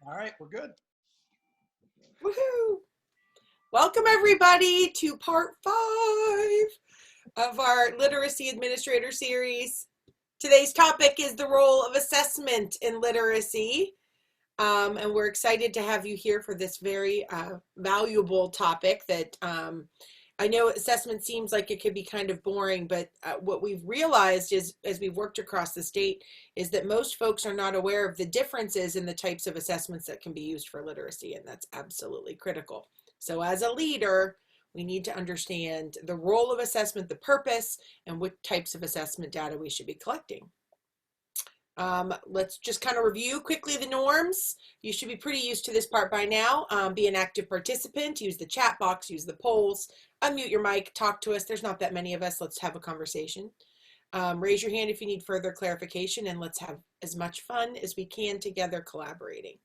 All right, we're good. Woohoo! Welcome everybody to part 5 of our Literacy Administrator series. Today's topic is the role of assessment in literacy. And we're excited to have you here for this very valuable topic that I know assessment seems like it could be kind of boring, but what we've realized is, as we've worked across the state, is that most folks are not aware of the differences in the types of assessments that can be used for literacy, and that's absolutely critical. So as a leader, we need to understand the role of assessment, the purpose, and what types of assessment data we should be collecting. Let's just kind of review quickly the norms. You should be pretty used to this part by now. Be an active participant, use the chat box, use the polls, unmute your mic, talk to us. There's not that many of us. Let's have a conversation. Raise your hand if you need further clarification, and let's have as much fun as we can together collaborating.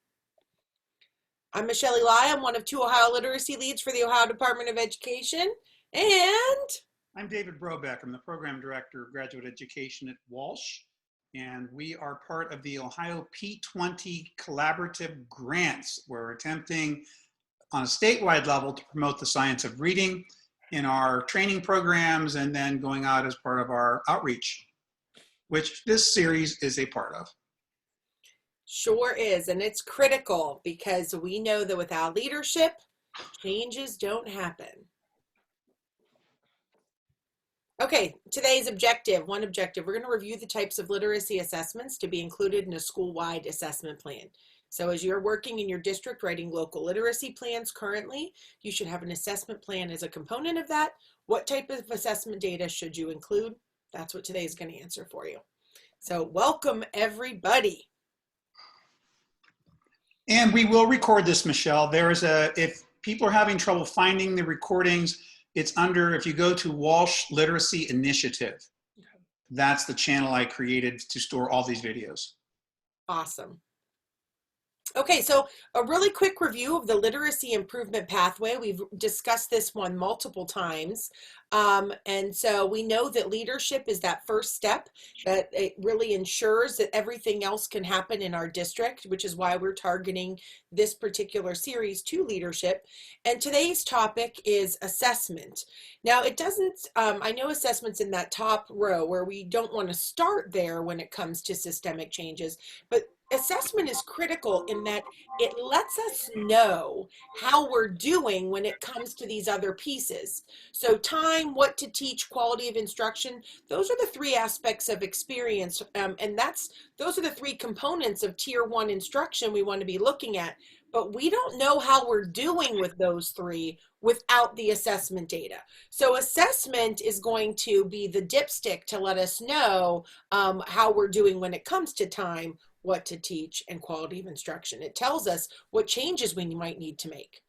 I'm Michelle Elia. I'm one of 2 Ohio literacy leads for the Ohio Department of Education. And I'm David Brobeck. I'm the Program Director of Graduate Education at Walsh, and we are part of the Ohio P20 Collaborative Grants. We're attempting on a statewide level to promote the science of reading in our training programs and then going out as part of our outreach, which this series is a part of. sure is, and it's critical because we know that without leadership, changes don't happen. Okay, today's objective, one objective, we're going to review the types of literacy assessments to be included in a school-wide assessment plan. So as you're working in your district writing local literacy plans currently, you should have an assessment plan as a component of that. What type of assessment data should you include? That's what today is going to answer for you. So welcome everybody. And we will record this, Michelle. If people are having trouble finding the recordings, it's under, if you go to Walsh Literacy Initiative, that's the channel I created to store all these videos. Awesome. Okay, so a really quick review of the literacy improvement pathway. We've discussed this one multiple times. And so we know that leadership is that first step, that it really ensures that everything else can happen in our district, which is why we're targeting this particular series to leadership. And today's topic is assessment. Now it doesn't, I know assessment's in that top row where we don't want to start there when it comes to systemic changes, but assessment is critical in that it lets us know how we're doing when it comes to these other pieces. So time, what to teach, quality of instruction, those are the 3 aspects of experience. And those are the 3 components of tier 1 instruction we want to be looking at. But we don't know how we're doing with those 3 without the assessment data. So assessment is going to be the dipstick to let us know how we're doing when it comes to time, what to teach, and quality of instruction. It tells us what changes we might need to make.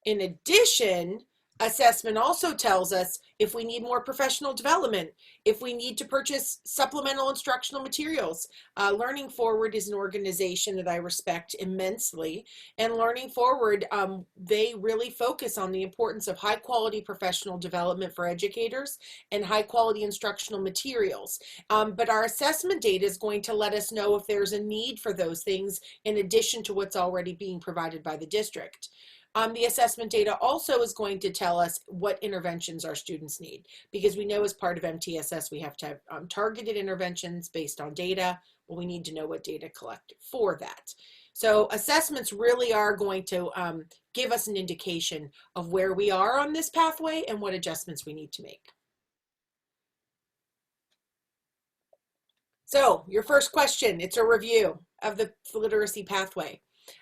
In addition, assessment also tells us if we need more professional development, if we need to purchase supplemental instructional materials. Learning Forward is an organization that I respect immensely, and Learning Forward, they really focus on the importance of high quality professional development for educators and high quality instructional materials. But our assessment data is going to let us know if there's a need for those things in addition to what's already being provided by the district. The assessment data also is going to tell us what interventions our students need, because we know as part of MTSS we have to have targeted interventions based on data. Well, we need to know what data collected for that. So assessments really are going to give us an indication of where we are on this pathway and what adjustments we need to make. So your first question, it's a review of the literacy pathway.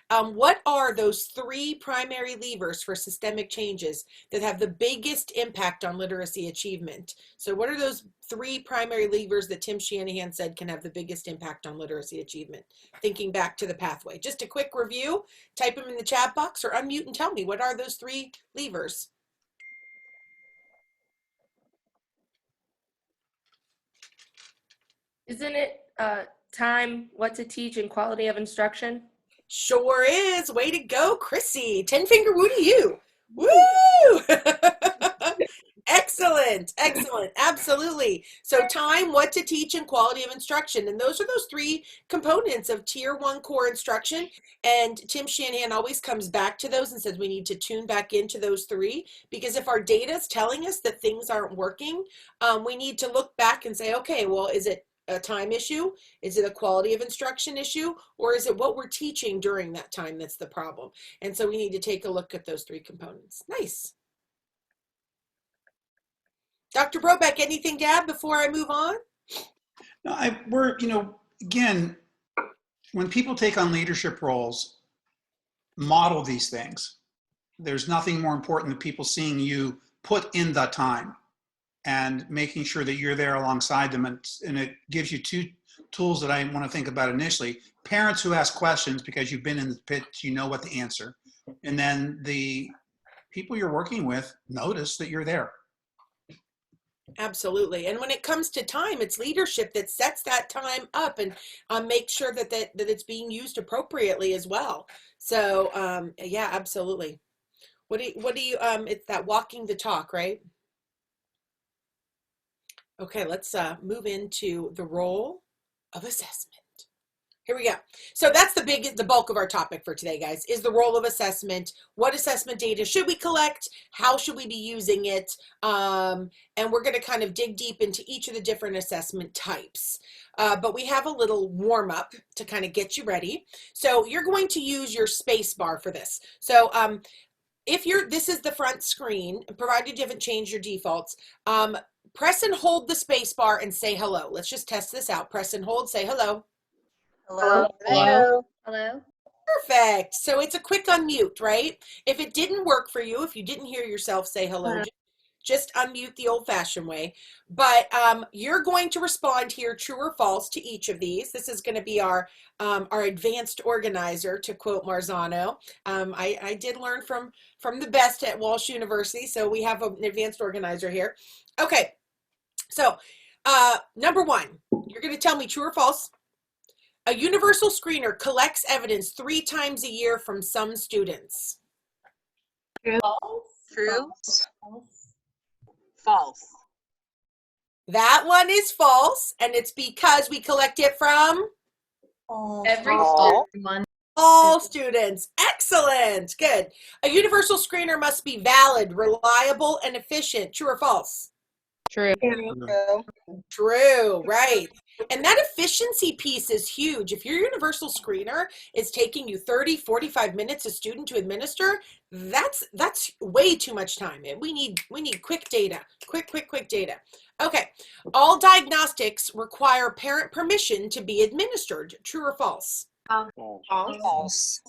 What are those 3 primary levers for systemic changes that have the biggest impact on literacy achievement? So what are those 3 primary levers that Tim Shanahan said can have the biggest impact on literacy achievement? Thinking back to the pathway. Just a quick review, type them in the chat box or unmute and tell me, what are those 3 levers? Isn't it time, what to teach, and quality of instruction? Sure is. Way to go, Chrissy. 10-finger woo to you. Woo! Excellent, excellent, absolutely. So time, what to teach, and quality of instruction. And those are those three components of tier one core instruction. And Tim Shanahan always comes back to those and says we need to tune back into those three, because if our data is telling us that things aren't working, we need to look back and say, okay, well, is it a time issue? Is it a quality of instruction issue? Or is it what we're teaching during that time that's the problem? And so we need to take a look at those three components. Nice. Dr. Brobeck, anything to add before I move on? No, we're, again, when people take on leadership roles, model these things. There's nothing more important than people seeing you put in the time and making sure that you're there alongside them. And it gives you two tools that I want to think about initially. Parents who ask questions because you've been in the pit, you know what the answer. And then the people you're working with notice that you're there. Absolutely. And when it comes to time, it's leadership that sets that time up and makes sure that it's being used appropriately as well. So yeah, absolutely. What do you it's that walking the talk, right? Okay, let's move into the role of assessment. Here we go. So that's the bulk of our topic for today, guys, is the role of assessment. What assessment data should we collect? How should we be using it? And we're going to kind of dig deep into each of the different assessment types. But we have a little warm up to kind of get you ready. So you're going to use your space bar for this. So this is the front screen, provided you haven't changed your defaults, press and hold the space bar and say hello. Let's just test this out. Press and hold, say hello. Hello. Hello. Hello. Perfect. So it's a quick unmute, right? If it didn't work for you, if you didn't hear yourself say hello, just unmute the old-fashioned way. But you're going to respond here, true or false, to each of these. This is going to be our advanced organizer, to quote Marzano. I did learn from the best at Walsh University, so we have an advanced organizer here. Okay, so number one, you're going to tell me true or false. A universal screener collects evidence 3 times a year from some students. True. False. False. That one is false, and it's because we collect it from Every All. student. all students. Excellent. Good. A universal screener must be valid, reliable, and efficient. True or false? True. True. True, right. And that efficiency piece is huge. If your universal screener is taking you 30, 45 minutes a student to administer, that's way too much time. And we need quick data, quick data. Okay. All diagnostics require parent permission to be administered. True or false? False.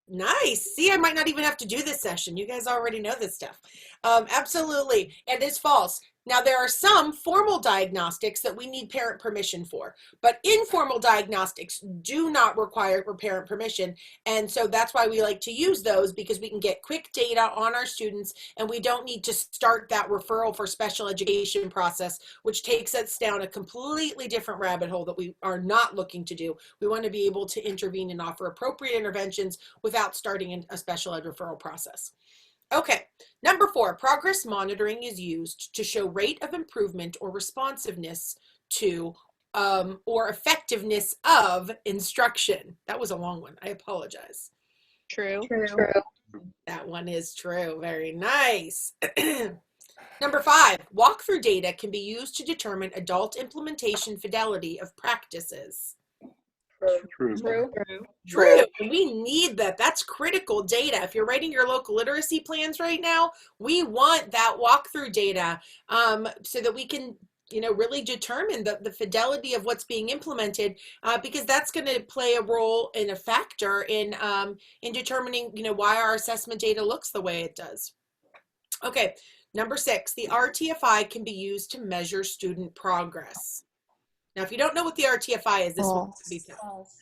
Nice. See, I might not even have to do this session. You guys already know this stuff. Absolutely. It is false. Now, there are some formal diagnostics that we need parent permission for, but informal diagnostics do not require parent permission. And so that's why we like to use those, because we can get quick data on our students and we don't need to start that referral for special education process, which takes us down a completely different rabbit hole that we are not looking to do. We want to be able to intervene and offer appropriate interventions without starting a special ed referral process. Okay, number 4, progress monitoring is used to show rate of improvement or responsiveness to or effectiveness of instruction. That was a long one. I apologize. True. That one is true. Very nice. Number 5, walkthrough data can be used to determine adult implementation fidelity of practices. True. We need that. That's critical data. If you're writing your local literacy plans right now, we want that walkthrough data so that we can, really determine the fidelity of what's being implemented, because that's going to play a role and a factor in determining, why our assessment data looks the way it does. Okay. Number 6, the RTFI can be used to measure student progress. Now, if you don't know what the RTFI is, this one could be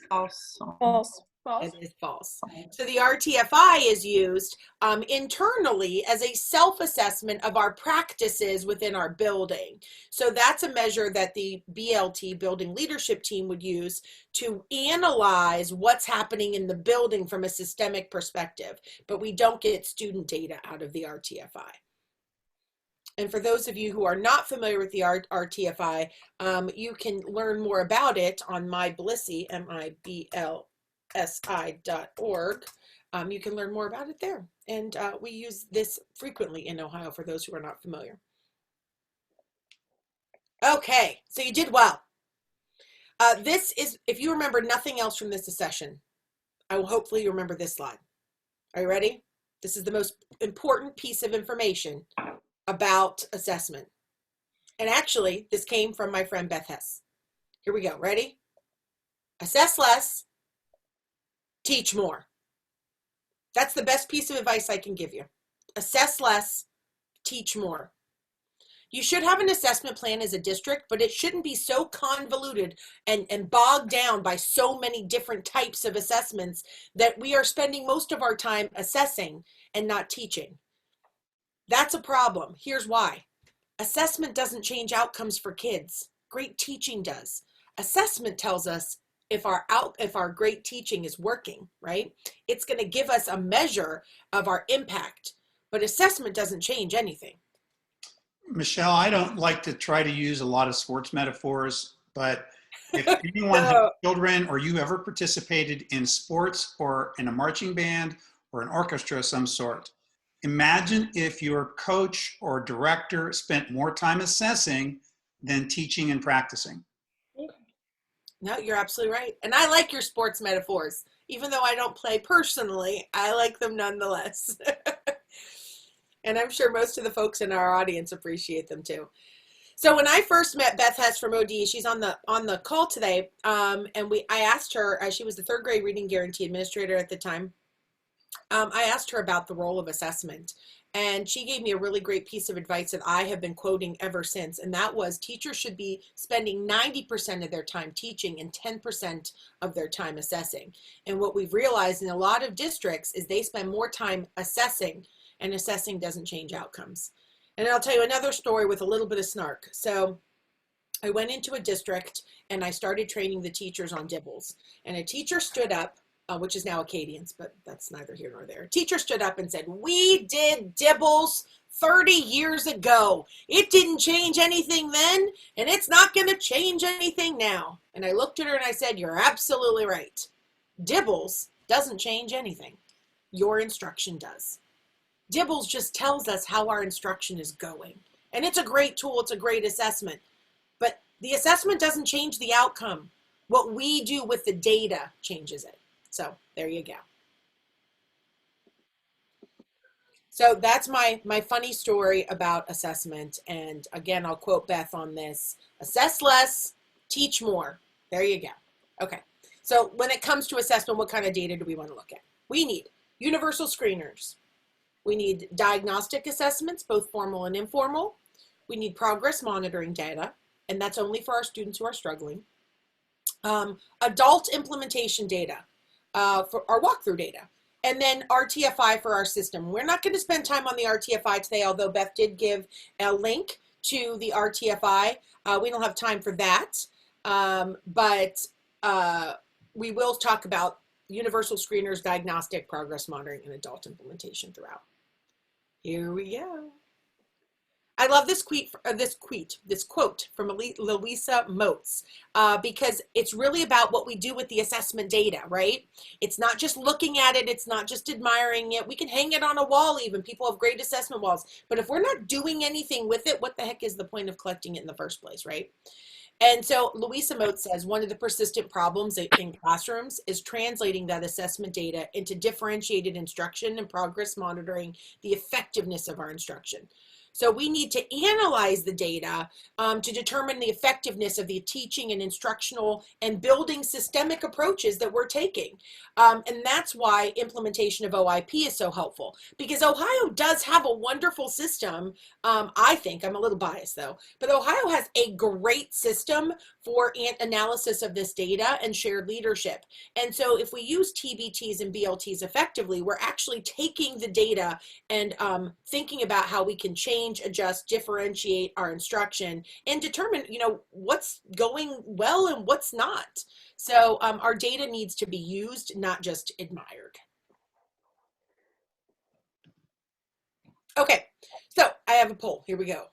False. It is false. So the RTFI is used internally as a self-assessment of our practices within our building. So that's a measure that the BLT, Building Leadership Team, would use to analyze what's happening in the building from a systemic perspective. But we don't get student data out of the RTFI. And for those of you who are not familiar with the RTFI, you can learn more about it on myblsi, MIBLSI.org. You can learn more about it there. And we use this frequently in Ohio for those who are not familiar. Okay, so you did well. This is, if you remember nothing else from this session, I will hopefully you remember this slide. Are you ready? This is the most important piece of information about assessment. And actually, this came from my friend Beth Hess. Here we go. Ready? Assess less, teach more. That's the best piece of advice I can give you. Assess less, teach more. You should have an assessment plan as a district, but it shouldn't be so convoluted and bogged down by so many different types of assessments that we are spending most of our time assessing and not teaching. That's a problem. Here's why. Assessment doesn't change outcomes for kids. Great teaching does. Assessment tells us if our great teaching is working, right? It's going to give us a measure of our impact, but assessment doesn't change anything. Michelle, I don't like to try to use a lot of sports metaphors, but if anyone has children or you ever participated in sports or in a marching band or an orchestra of some sort, imagine if your coach or director spent more time assessing than teaching and practicing. No, you're absolutely right. And I like your sports metaphors. Even though I don't play personally, I like them nonetheless. And I'm sure most of the folks in our audience appreciate them too. So when I first met Beth Hess from OD, she's on the call today, and I asked her, she was the third grade reading guarantee administrator at the time. I asked her about the role of assessment, and she gave me a really great piece of advice that I have been quoting ever since, and that was teachers should be spending 90% of their time teaching and 10% of their time assessing. And what we've realized in a lot of districts is they spend more time assessing, and assessing doesn't change outcomes. And I'll tell you another story with a little bit of snark. So I went into a district and I started training the teachers on dibbles. And a teacher stood up, which is now Acadians, but that's neither here nor there. A teacher stood up and said, "We did dibbles 30 years ago. It didn't change anything then, and it's not going to change anything now." And I looked at her and I said, "You're absolutely right. Dibbles doesn't change anything. Your instruction does. Dibbles just tells us how our instruction is going. And it's a great tool. It's a great assessment. But the assessment doesn't change the outcome. What we do with the data changes it." So there you go. So that's my funny story about assessment. And again, I'll quote Beth on this. Assess less, teach more. There you go. Okay. So when it comes to assessment, what kind of data do we want to look at? We need universal screeners. We need diagnostic assessments, both formal and informal. We need progress monitoring data, and that's only for our students who are struggling. Adult implementation data, for our walkthrough data, and then RTFI for our system. We're not going to spend time on the RTFI today, although Beth did give a link to the RTFI. We don't have time for that, but we will talk about universal screeners, diagnostic, progress monitoring, and adult implementation throughout. Here we go. I love this quote from Louisa Moats, because it's really about what we do with the assessment data, right? It's not just looking at it. It's not just admiring it. We can hang it on a wall even. People have great assessment walls. But if we're not doing anything with it, what the heck is the point of collecting it in the first place, right? And so Louisa Moats says one of the persistent problems in classrooms is translating that assessment data into differentiated instruction and progress monitoring the effectiveness of our instruction. So we need to analyze the data to determine the effectiveness of the teaching and instructional and building systemic approaches that we're taking. And that's why implementation of OIP is so helpful, because Ohio does have a wonderful system. I think, I'm a little biased though, but Ohio has a great system for analysis of this data and shared leadership. And so if we use TBTs and BLTs effectively, we're actually taking the data and thinking about how we can change, adjust, differentiate our instruction and determine, what's going well and what's not. So our data needs to be used, not just admired. Okay, so I have a poll. Here we go.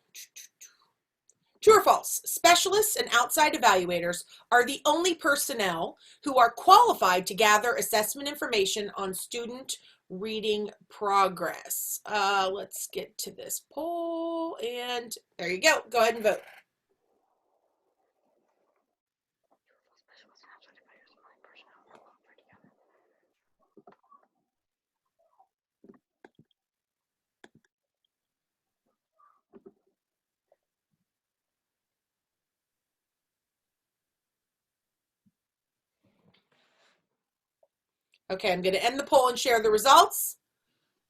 True or false? Specialists and outside evaluators are the only personnel who are qualified to gather assessment information on student reading progress. Let's get to this poll, and there you go. Go ahead and vote. Okay, I'm going to end the poll and share the results.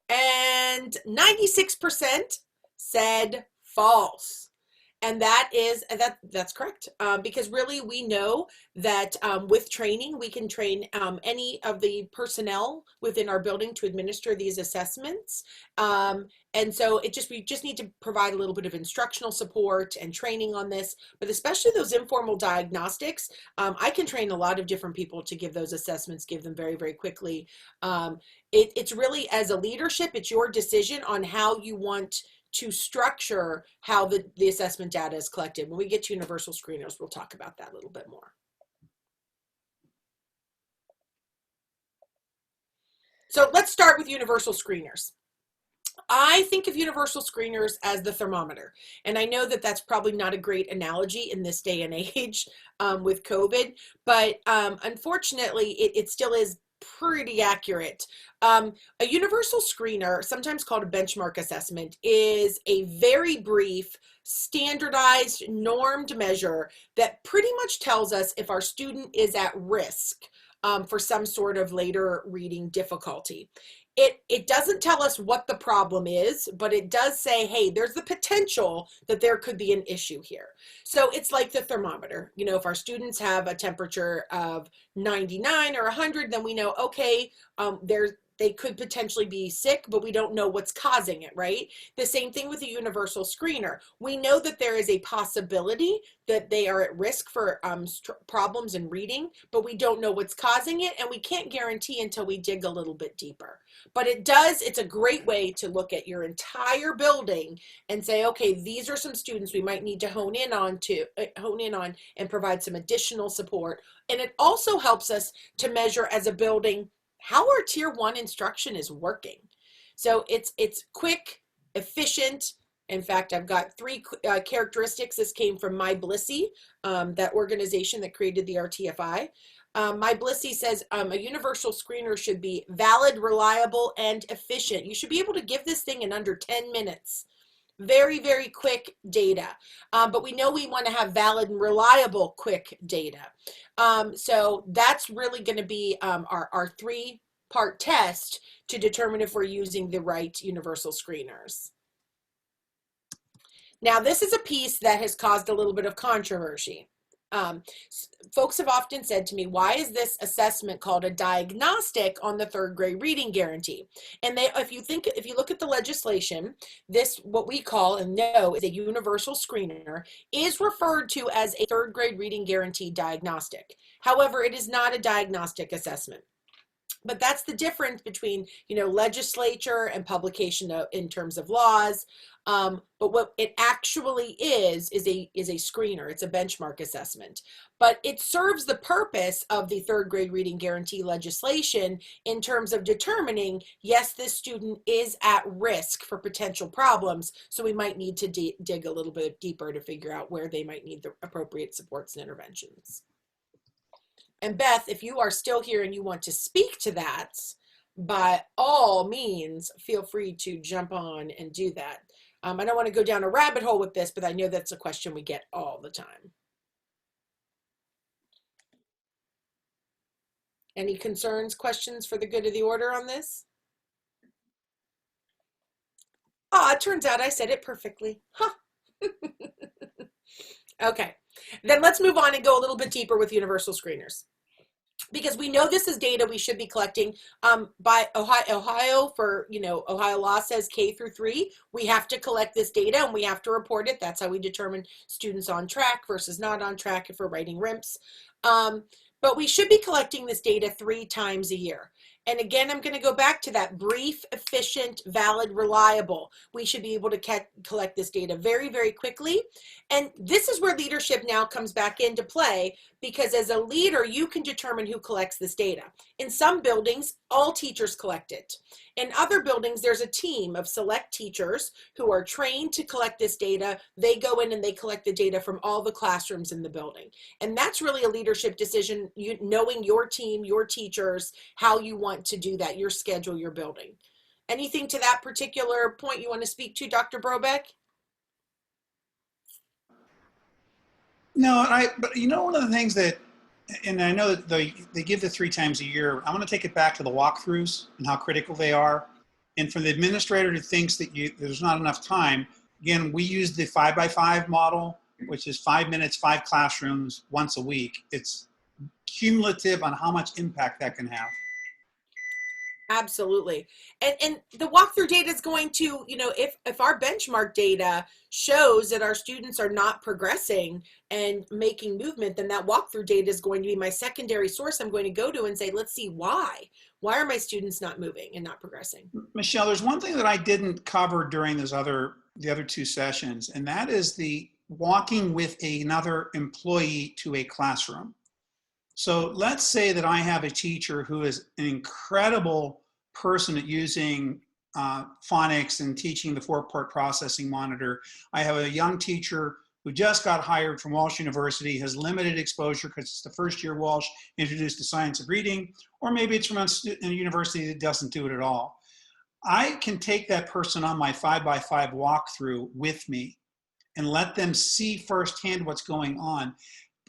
And 96% said false. And that's correct, because really we know that with training, we can train any of the personnel within our building to administer these assessments. And so we just need to provide a little bit of instructional support and training on this, but especially those informal diagnostics. I can train a lot of different people to give those assessments, give them very, very quickly. It's really, as a leadership, it's your decision on how you want to structure how the assessment data is collected. When we get to universal screeners, we'll talk about that a little bit more. So let's start with universal screeners. I think of universal screeners as the thermometer. And I know that that's probably not a great analogy in this day and age with COVID, but unfortunately, it still is pretty accurate. A universal screener, sometimes called a benchmark assessment, is a very brief, standardized, normed measure that pretty much tells us if our student is at risk for some sort of later reading difficulty. It doesn't tell us what the problem is, but it does say, hey, there's the potential that there could be an issue here. So it's like the thermometer. You know, if our students have a temperature of 99 or 100, then we know, okay, they could potentially be sick, but we don't know what's causing it, right? The same thing with a universal screener. We know that there is a possibility that they are at risk for problems in reading, but we don't know what's causing it, and we can't guarantee until we dig a little bit deeper. But it's a great way to look at your entire building and say, okay, these are some students we might need to hone in on and provide some additional support. And it also helps us to measure as a building how our tier 1 instruction is working. So it's quick, efficient. In fact, I've got 3 characteristics. This came from My Blissy, that organization that created the RTFI. My Blissy says a universal screener should be valid, reliable, and efficient. You should be able to give this thing in under 10 minutes. Very, very quick data. But we know we want to have valid and reliable quick data. So that's really going to be our 3-part test to determine if we're using the right universal screeners. Now, this is a piece that has caused a little bit of controversy. Folks have often said to me, why is this assessment called a diagnostic on the 3rd grade reading guarantee? And if you look at the legislation, this, what we call and know is a universal screener, is referred to as a 3rd grade reading guarantee diagnostic. However, it is not a diagnostic assessment. But that's the difference between, legislature and publication in terms of laws. But what it actually is a screener. It's a benchmark assessment. But it serves the purpose of the 3rd grade reading guarantee legislation in terms of determining, yes, this student is at risk for potential problems. So we might need to dig a little bit deeper to figure out where they might need the appropriate supports and interventions. And Beth, if you are still here and you want to speak to that, by all means, feel free to jump on and do that. I don't want to go down a rabbit hole with this, but I know that's a question we get all the time. Any concerns, questions for the good of the order on this? Oh, it turns out I said it perfectly. Huh. Okay, then let's move on and go a little bit deeper with universal screeners. Because we know this is data we should be collecting by Ohio for, Ohio law says K through 3. We have to collect this data and we have to report it. That's how we determine students on track versus not on track if we're writing RIMPs. But we should be collecting this data 3 times a year. And again, I'm going to go back to that: brief, efficient, valid, reliable. We should be able to collect this data very, very quickly. And this is where leadership now comes back into play, because as a leader, you can determine who collects this data. In some buildings, all teachers collect it. In other buildings, there's a team of select teachers who are trained to collect this data. They go in and they collect the data from all the classrooms in the building. And that's really a leadership decision, knowing your team, your teachers, how you want to do that, your schedule, your building. Anything to that particular point you want to speak to, Dr. Brobeck? No, but you know, one of the things that, and I know that they give the 3 times a year, I want to take it back to the walkthroughs and how critical they are. And for the administrator who thinks that there's not enough time, again, we use the 5x5 model, which is 5 minutes, 5 classrooms once a week. It's cumulative on how much impact that can have. Absolutely. And the walkthrough data is going to, if our benchmark data shows that our students are not progressing and making movement, then that walkthrough data is going to be my secondary source I'm going to go to and say, let's see why. Why are my students not moving and not progressing? Michelle, there's one thing that I didn't cover during the other 2 sessions, and that is the walking with another employee to a classroom. So let's say that I have a teacher who is an incredible person at using phonics and teaching the 4-part processing monitor. I have a young teacher who just got hired from Walsh University, has limited exposure because it's the first year Walsh introduced the science of reading, or maybe it's from a university that doesn't do it at all. I can take that person on my 5x5 walkthrough with me and let them see firsthand what's going on.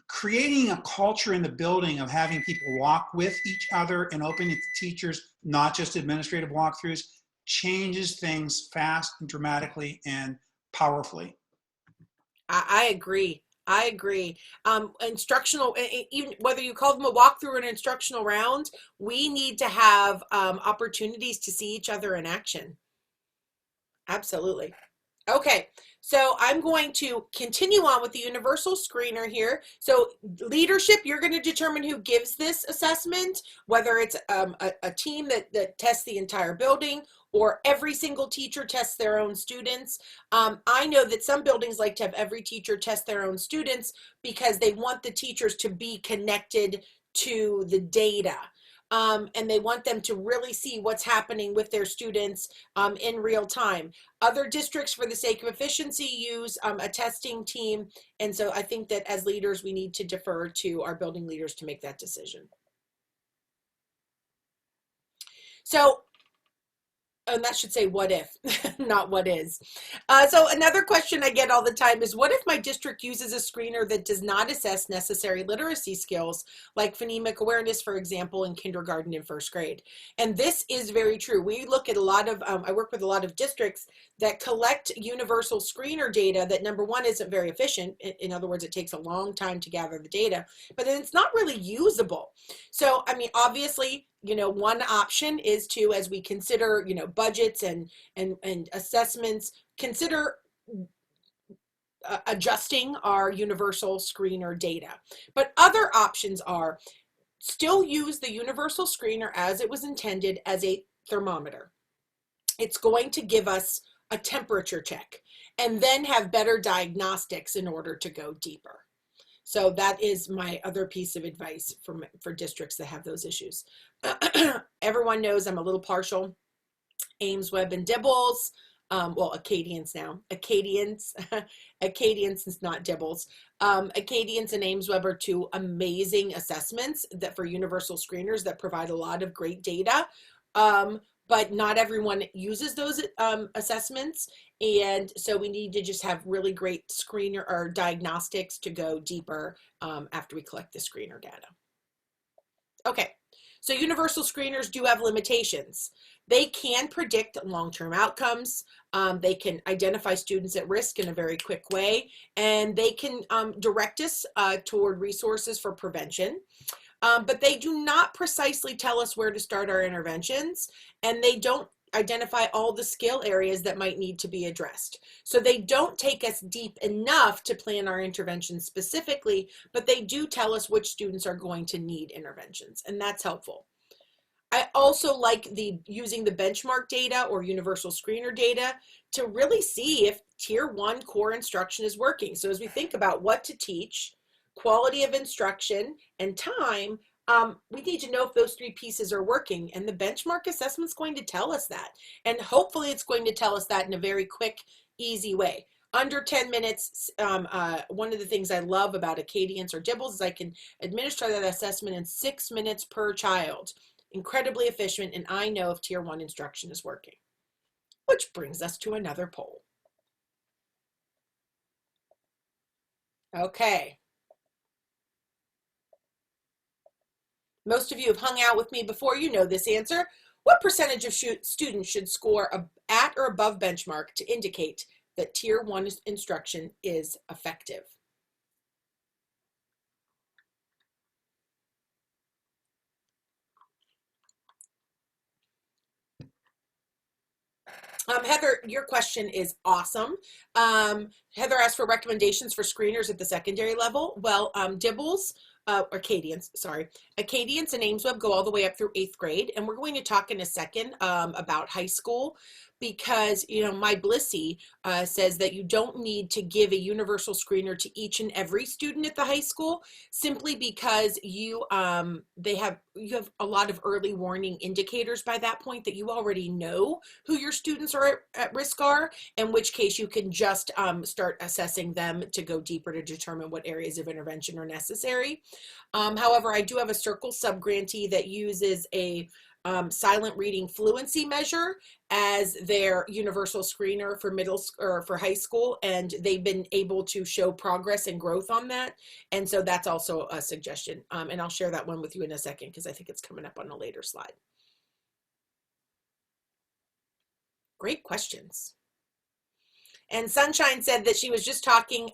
Creating a culture in the building of having people walk with each other and opening it to teachers, not just administrative walkthroughs, changes things fast and dramatically and powerfully. I agree. I agree. Instructional, even whether you call them a walkthrough or an instructional round, we need to have opportunities to see each other in action. Absolutely. Okay, so I'm going to continue on with the universal screener here. So leadership, you're going to determine who gives this assessment, whether it's a team that tests the entire building or every single teacher tests their own students. I know that some buildings like to have every teacher test their own students because they want the teachers to be connected to the data. And they want them to really see what's happening with their students in real time. Other districts, for the sake of efficiency, use a testing team. And so I think that as leaders, we need to defer to our building leaders to make that decision. So, and that should say what if, not what is. So another question I get all the time is, what if my district uses a screener that does not assess necessary literacy skills, like phonemic awareness, for example, in kindergarten and 1st grade? And this is very true. We look at a lot of, I work with a lot of districts that collect universal screener data that, number one, isn't very efficient. In other words, it takes a long time to gather the data, but then it's not really usable. So, I mean, obviously, one option is to, as we consider, budgets and assessments, consider adjusting our universal screener data. But other options are still use the universal screener as it was intended as a thermometer. It's going to give us a temperature check and then have better diagnostics in order to go deeper. So that is my other piece of advice for districts that have those issues. Everyone knows I'm a little partial. Ames, Webb, and Dibbles. Well, Acadians now. Acadians is not Dibbles. Acadians and Ames, Webb are 2 amazing assessments that for universal screeners that provide a lot of great data. But not everyone uses those assessments. And so we need to just have really great screener or diagnostics to go deeper after we collect the screener data. Okay, so universal screeners do have limitations. They can predict long-term outcomes. They can identify students at risk in a very quick way, and they can direct us toward resources for prevention. But they do not precisely tell us where to start our interventions, and they don't identify all the skill areas that might need to be addressed. So they don't take us deep enough to plan our interventions specifically, but they do tell us which students are going to need interventions, and that's helpful. I also like using the benchmark data or universal screener data to really see if tier 1 core instruction is working. So as we think about what to teach, quality of instruction, and time, we need to know if those 3 pieces are working, and the benchmark assessment is going to tell us that. And hopefully it's going to tell us that in a very quick, easy way. Under 10 minutes, one of the things I love about Acadience or Dibbles is I can administer that assessment in 6 minutes per child. Incredibly efficient, and I know if tier 1 instruction is working. Which brings us to another poll. Okay. Most of you have hung out with me before. You know this answer. What percentage of students should score at or above benchmark to indicate that tier 1 instruction is effective? Heather, your question is awesome. Heather asked for recommendations for screeners at the secondary level. Well, Dibbles, Acadience and AimsWeb go all the way up through 8th grade. And we're going to talk in a second about high school, because, you know, my Blissy says that you don't need to give a universal screener to each and every student at the high school, simply because you have a lot of early warning indicators by that point that you already know who your students are at risk are, in which case you can just start assessing them to go deeper to determine what areas of intervention are necessary. However, I do have a Circle subgrantee that uses a silent reading fluency measure as their universal screener for for high school, and they've been able to show progress and growth on that. And so that's also a suggestion. And I'll share that one with you in a second, because I think it's coming up on a later slide. Great questions. And Sunshine said that she was just talking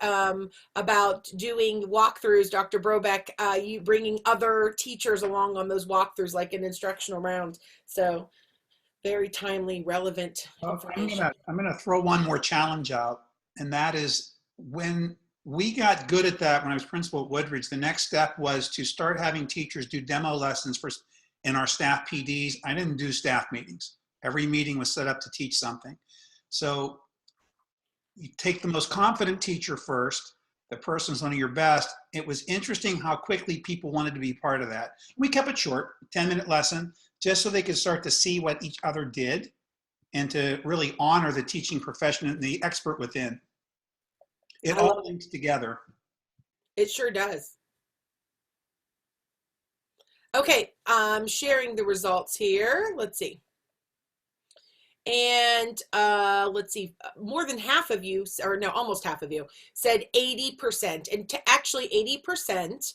about doing walkthroughs, Dr. Brobeck, you bringing other teachers along on those walkthroughs, like an instructional round. So very timely, relevant information. I'm gonna throw one more challenge out, and that is, when we got good at that when I was principal at Woodridge, the next step was to start having teachers do demo lessons in our staff PDs. I didn't do staff meetings. Every meeting was set up to teach something. So you take the most confident teacher first, the person's one of your best. It was interesting how quickly people wanted to be part of that. We kept it short, 10-minute lesson, just so they could start to see what each other did and to really honor the teaching profession and the expert within. It all links together. It sure does. Okay, I'm sharing the results here. Let's see. And let's see, more than half of you, or no, almost half of you, said 80%. And actually 80%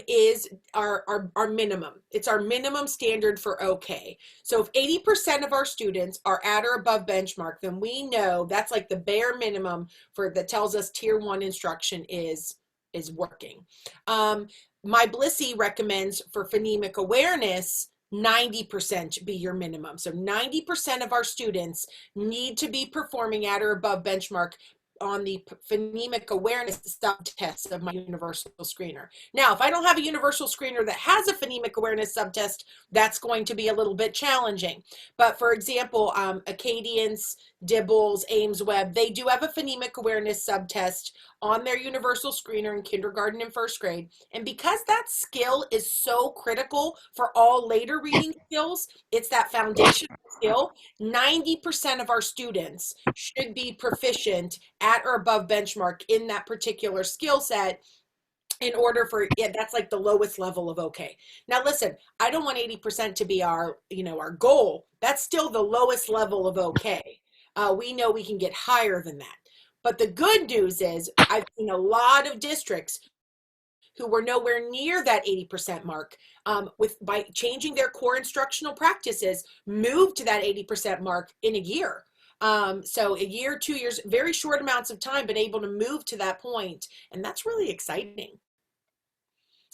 is our minimum. It's our minimum standard for okay. So if 80% of our students are at or above benchmark, then we know that's like the bare minimum that tells us tier 1 instruction is working. My Blissy recommends for phonemic awareness, 90% be your minimum. So 90% of our students need to be performing at or above benchmark on the phonemic awareness subtest of my universal screener. Now, if I don't have a universal screener that has a phonemic awareness subtest, that's going to be a little bit challenging. But for example, Acadience, Dibbles, AimsWeb, they do have a phonemic awareness subtest on their universal screener in kindergarten and first grade. And because that skill is so critical for all later reading skills, it's that foundational skill, 90% of our students should be proficient at or above benchmark in that particular skill set in order for, yeah, that's like the lowest level of okay. Now listen, I don't want 80% to be our goal. That's still the lowest level of okay. We know we can get higher than that. But the good news is I've seen a lot of districts who were nowhere near that 80% mark by changing their core instructional practices, moved to that 80% mark in a year. So a year, 2 years, very short amounts of time, been able to move to that point. And that's really exciting.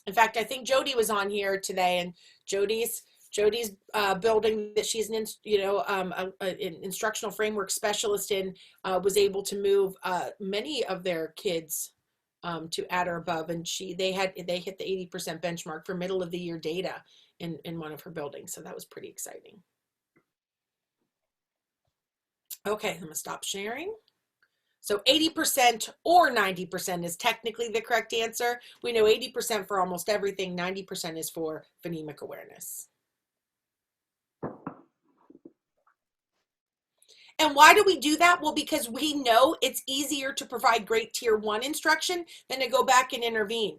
In fact, I think Jody was on here today, and Jody's Jody's building that she's an instructional framework specialist in was able to move many of their kids to at or above, and they hit the 80% benchmark for middle of the year data in one of her buildings. So that was pretty exciting. Okay, I'm gonna stop sharing. So 80% or 90% is technically the correct answer. We know 80% for almost everything, 90% is for phonemic awareness. And why do we do that? Well, because we know it's easier to provide great tier 1 instruction than to go back and intervene.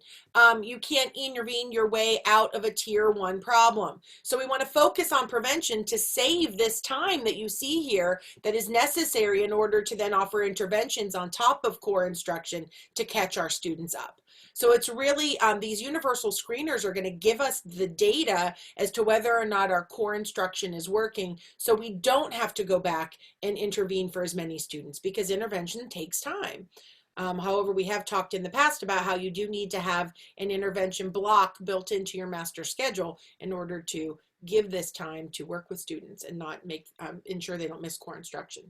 You can't intervene your way out of a tier 1 problem. So we want to focus on prevention to save this time that you see here that is necessary in order to then offer interventions on top of core instruction to catch our students up. So it's really, these universal screeners are going to give us the data as to whether or not our core instruction is working, so we don't have to go back and intervene for as many students, because intervention takes time. However, we have talked in the past about how you do need to have an intervention block built into your master schedule in order to give this time to work with students and not ensure they don't miss core instruction.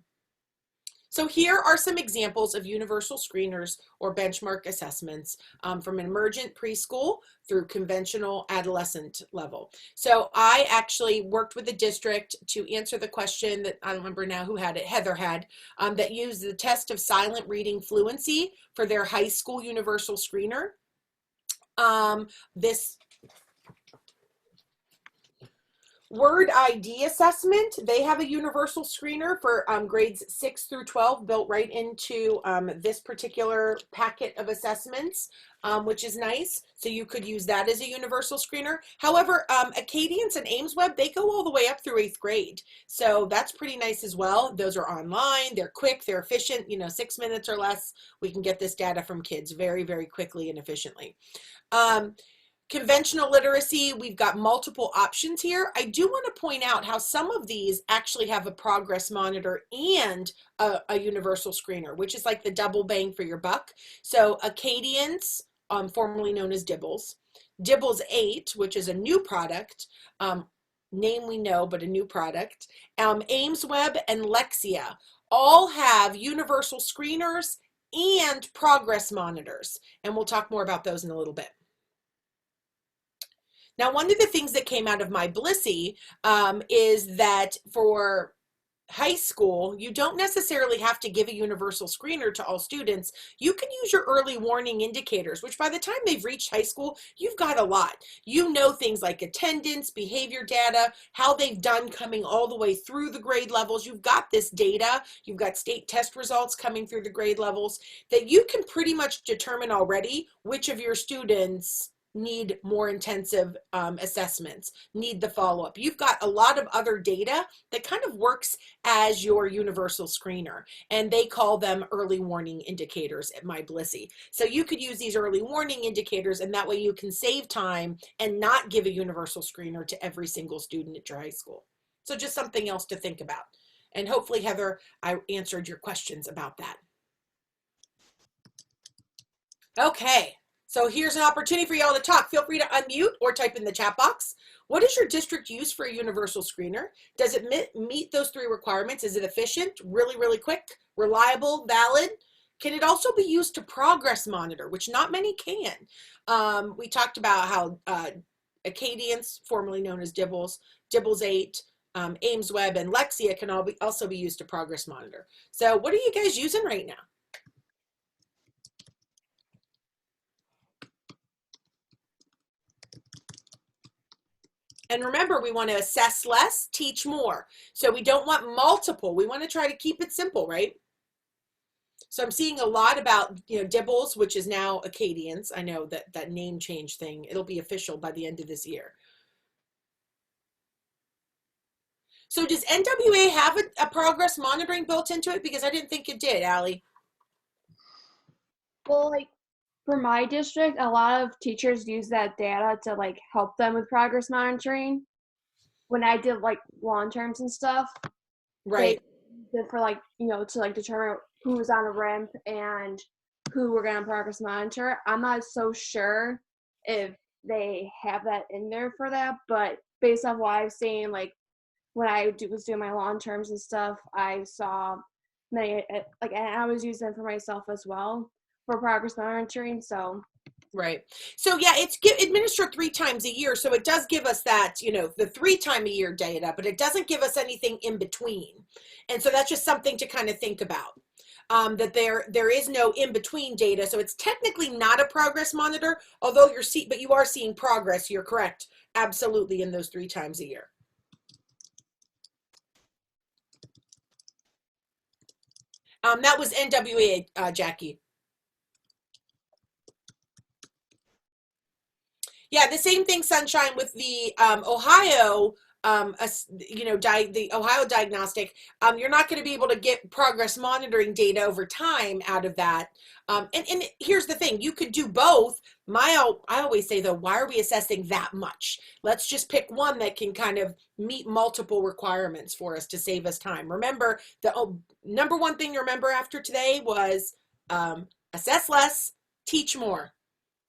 So here are some examples of universal screeners or benchmark assessments from emergent preschool through conventional adolescent level. So I actually worked with the district to answer the question that I don't remember now who had it, Heather had, that used the test of silent reading fluency for their high school universal screener. This Word ID assessment, they have a universal screener for grades 6 through 12 built right into this particular packet of assessments, which is nice. So you could use that as a universal screener. However, Acadians and AimsWeb, they go all the way up through 8th grade. So that's pretty nice as well. Those are online, they're quick, they're efficient, 6 minutes or less. We can get this data from kids very, very quickly and efficiently. Conventional literacy, we've got multiple options here. I do want to point out how some of these actually have a progress monitor and a universal screener, which is like the double bang for your buck. So Acadians, formerly known as Dibbles, Dibbles 8, which is a new product, name we know, but a new product, AimsWeb and Lexia all have universal screeners and progress monitors. And we'll talk more about those in a little bit. Now, one of the things that came out of my Blissy is that for high school, you don't necessarily have to give a universal screener to all students. You can use your early warning indicators, which by the time they've reached high school, you've got a lot. You know things like attendance, behavior data, how they've done coming all the way through the grade levels. You've got this data. You've got state test results coming through the grade levels that you can pretty much determine already which of your students need more intensive assessments, need the follow-up. You've got a lot of other data that kind of works as your universal screener, and they call them early warning indicators at my Blissy. So you could use these early warning indicators, and that way you can save time and not give a universal screener to every single student at your high school. So just something else to think about. And hopefully, Heather, I answered your questions about that. Okay. So here's an opportunity for y'all to talk. Feel free to unmute or type in the chat box. What does your district use for a universal screener? Does it meet those 3 requirements? Is it efficient, really, really quick, reliable, valid? Can it also be used to progress monitor, which not many can? We talked about how Acadians, formerly known as Dibbles, Dibbles 8, AimsWeb, and Lexia can also be used to progress monitor. So what are you guys using right now? And remember, we want to assess less, teach more. So we don't want multiple. We want to try to keep it simple, right? So I'm seeing a lot about, Dibbles, which is now Acadians. I know that name change thing, it'll be official by the end of this year. So does NWA have a progress monitoring built into it? Because I didn't think it did, Allie. Well, for my district, a lot of teachers use that data to help them with progress monitoring. When I did lawn terms and stuff, right? They did for to determine who was on a ramp and who we're gonna progress monitor. I'm not so sure if they have that in there for that, but based off what I've seen, like when I was doing my long terms and stuff, I saw many, like, and I was using it for myself as well for progress monitoring. So, Right. So yeah, it's administered 3 times a year. So it does give us that, the 3 time a year data, but it doesn't give us anything in between. And so that's just something to kind of think about. That there is no in between data. So it's technically not a progress monitor, although but you are seeing progress. You're correct. Absolutely, in those 3 times a year. That was NWA, Jackie. Yeah, the same thing, Sunshine, with the Ohio, the Ohio Diagnostic. You're not going to be able to get progress monitoring data over time out of that. And here's the thing: you could do both. I always say though, why are we assessing that much? Let's just pick one that can kind of meet multiple requirements for us to save us time. Remember, the number one thing to remember after today was assess less, teach more.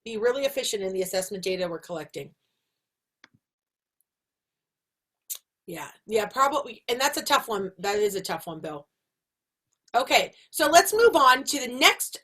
Be really efficient in the assessment data we're collecting. Yeah, probably. And that's a tough one. That is a tough one, Bill. Okay, so let's move on to the next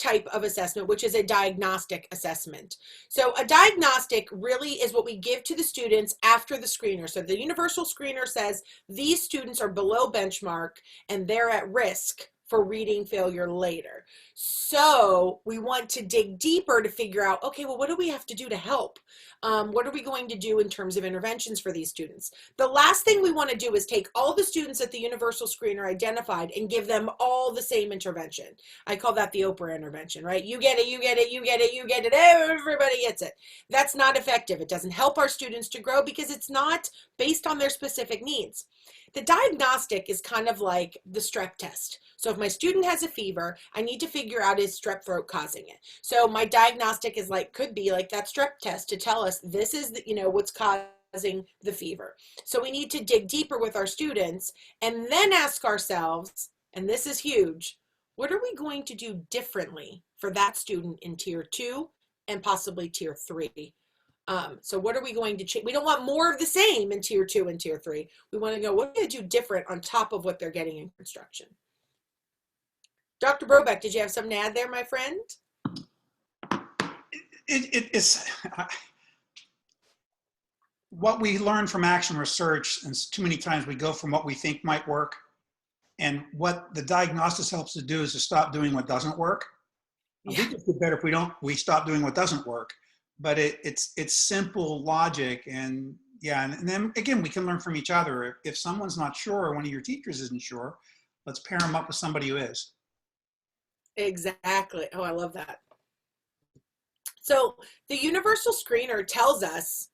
type of assessment, which is a diagnostic assessment. So a diagnostic really is what we give to the students after the screener. So the universal screener says these students are below benchmark and they're at risk for reading failure later. So we want to dig deeper to figure out, okay, well, what do we have to do to help? What are we going to do in terms of interventions for these students? The last thing we want to do is take all the students that the universal screener identified and give them all the same intervention. I call that the Oprah intervention, right? You get it, you get it, you get it, you get it, everybody gets it. That's not effective. It doesn't help our students to grow because it's not based on their specific needs. The diagnostic is kind of like the strep test. So if my student has a fever, I need to figure out is strep throat causing it. So my diagnostic could be like that strep test to tell us this is what's causing the fever. So we need to dig deeper with our students and then ask ourselves, and this is huge, what are we going to do differently for that student in tier 2 and possibly tier 3? So what are we going to change? We don't want more of the same in tier 2 and tier 3. We want to go, what are we going to do different on top of what they're getting in instruction? Dr. Brobeck, did you have something to add there, my friend? It's what we learn from action research, and too many times we go from what we think might work, and what the diagnosis helps us do is to stop doing what doesn't work. Yeah. We just do better if we stop doing what doesn't work. But it's simple logic, and yeah, and then again, we can learn from each other. If someone's not sure, or one of your teachers isn't sure, let's pair them up with somebody who is. Exactly. Oh, I love that. So the universal screener tells us,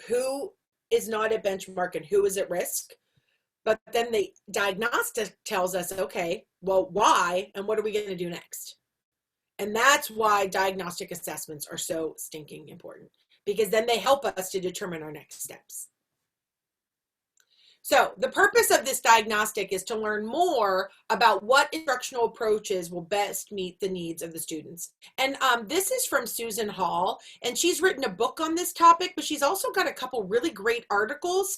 who is not at benchmark and who is at risk. But then the diagnostic tells us, okay, well, why, and what are we going to do next? And that's why diagnostic assessments are so stinking important, because then they help us to determine our next steps. So the purpose of this diagnostic is to learn more about what instructional approaches will best meet the needs of the students. And this is from Susan Hall, and she's written a book on this topic, but she's also got a couple really great articles,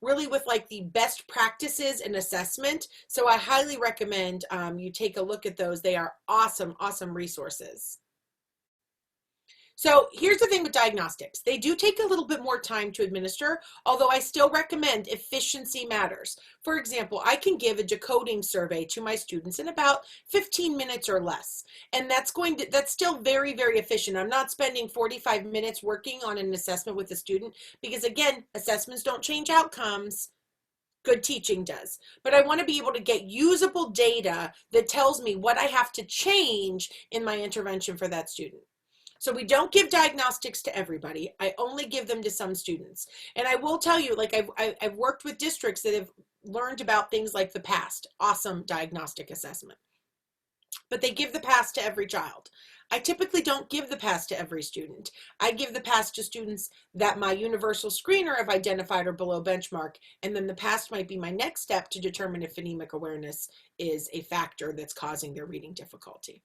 really with like the best practices in assessment. So I highly recommend you take a look at those. They are awesome, awesome resources. So here's the thing with diagnostics. They do take a little bit more time to administer, although I still recommend efficiency matters. For example, I can give a decoding survey to my students in about 15 minutes or less. And that's still very, very efficient. I'm not spending 45 minutes working on an assessment with a student because, again, assessments don't change outcomes. Good teaching does. But I want to be able to get usable data that tells me what I have to change in my intervention for that student. So we don't give diagnostics to everybody. I only give them to some students. And I will tell you, like I've worked with districts that have learned about things like the PAST, awesome diagnostic assessment. But they give the PAST to every child. I typically don't give the PAST to every student. I give the PAST to students that my universal screener have identified are below benchmark. And then the PAST might be my next step to determine if phonemic awareness is a factor that's causing their reading difficulty.